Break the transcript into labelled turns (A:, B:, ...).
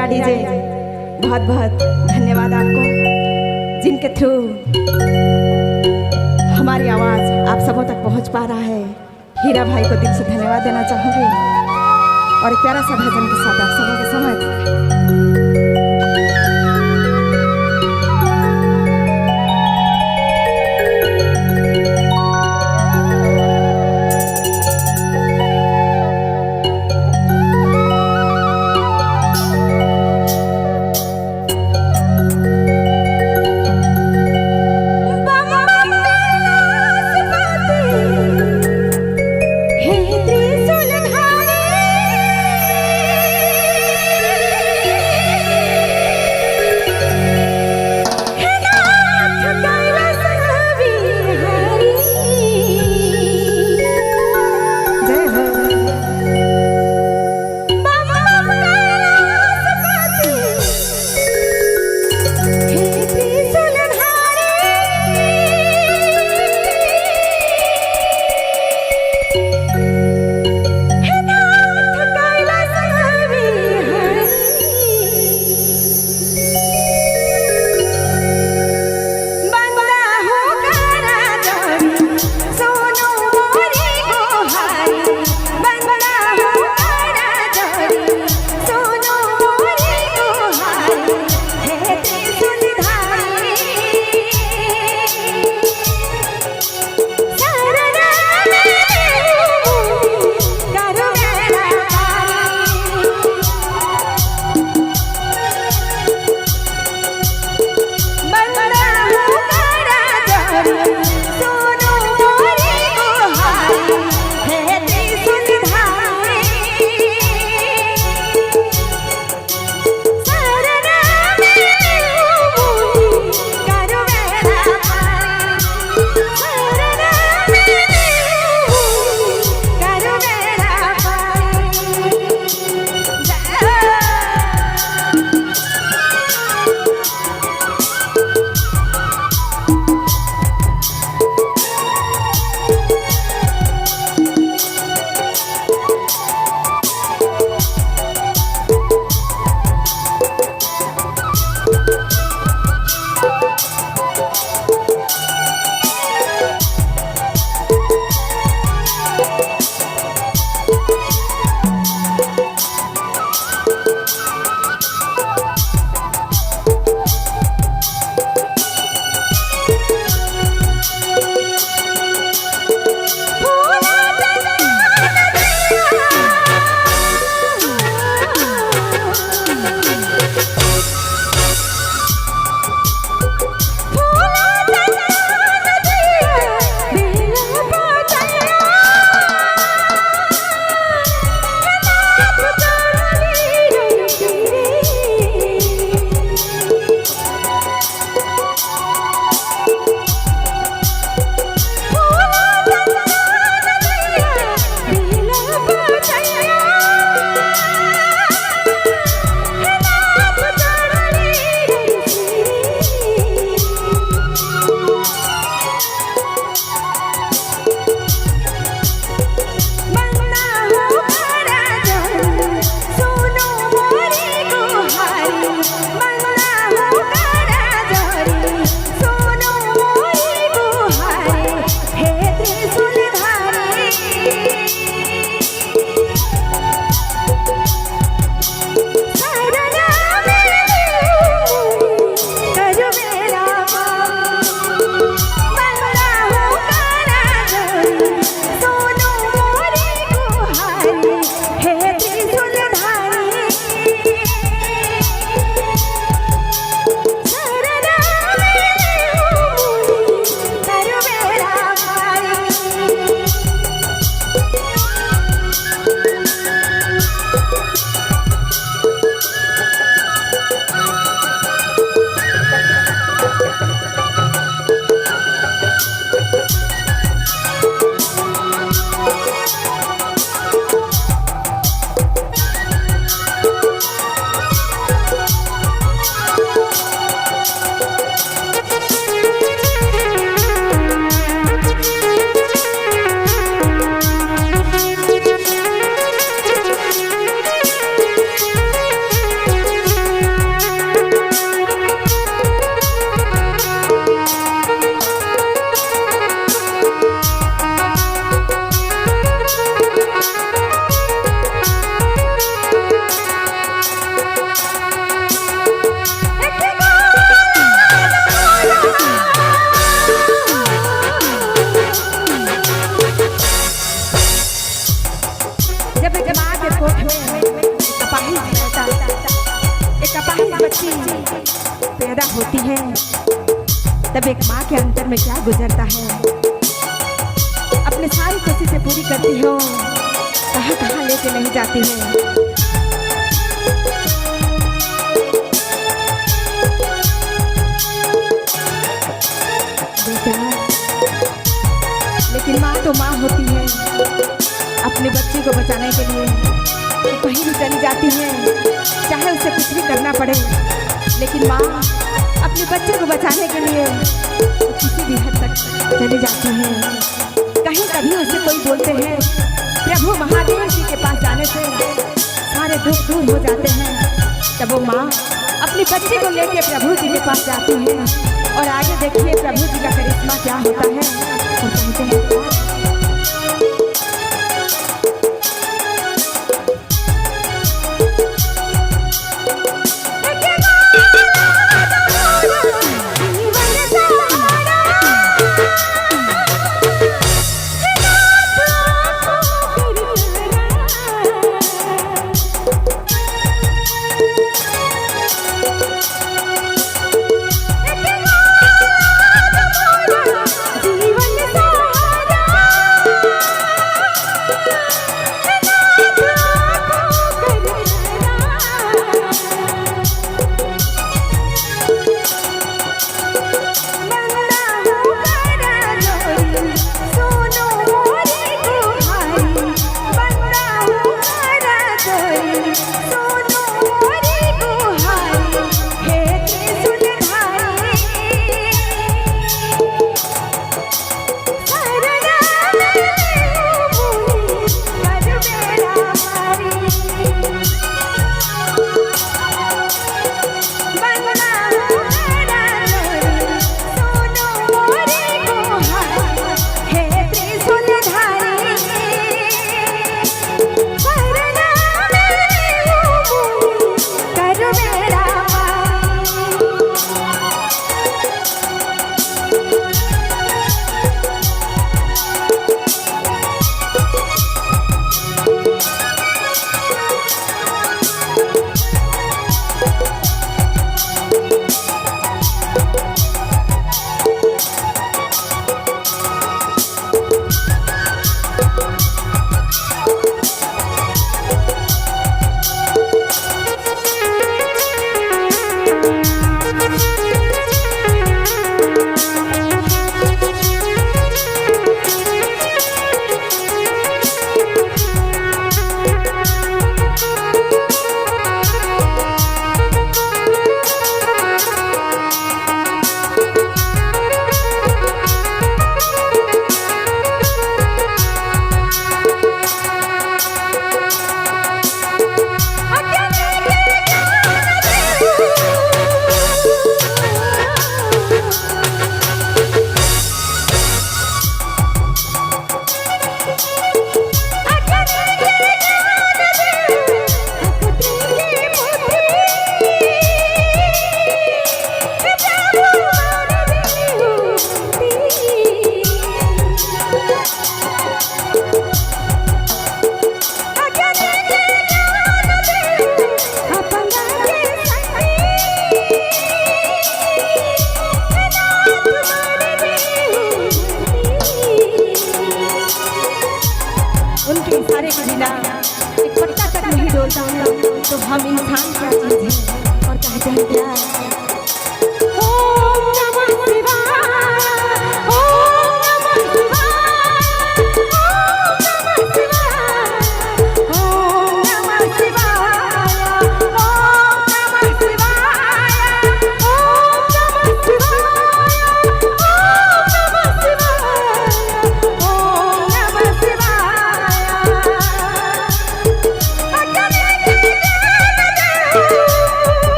A: हीरा DJ, बहुत बहुत धन्यवाद आपको, जिनके थ्रू हमारी आवाज़ आप सबों तक पहुंच पा रहा है। हीरा भाई को दिल से धन्यवाद देना चाहूँगी और एक प्यारा सा भजन के साथ आप सबों के समझ पैदा होती है तब एक माँ के अंतर में क्या गुजरता है। अपने सारी कोशिशें पूरी करती हो, कहाँ कहाँ लेके नहीं जाती है। लेकिन माँ तो माँ होती है, अपने बच्चे को बचाने के लिए तो कहीं भी चली जाती है, चाहे उसे कुछ भी करना पड़े। लेकिन माँ अपने बच्चे को बचाने के लिए तो किसी भी हद तक चली जाती है। कहीं कभी उसे कोई बोलते हैं प्रभु महादेव जी के पास जाने से सारे दुख दूर हो जाते हैं, तब वो माँ अपने बच्चे को लेकर प्रभु जी के पास जाती है। और आगे देखिए प्रभु जी का करिश्मा क्या होता है। और कहते हैं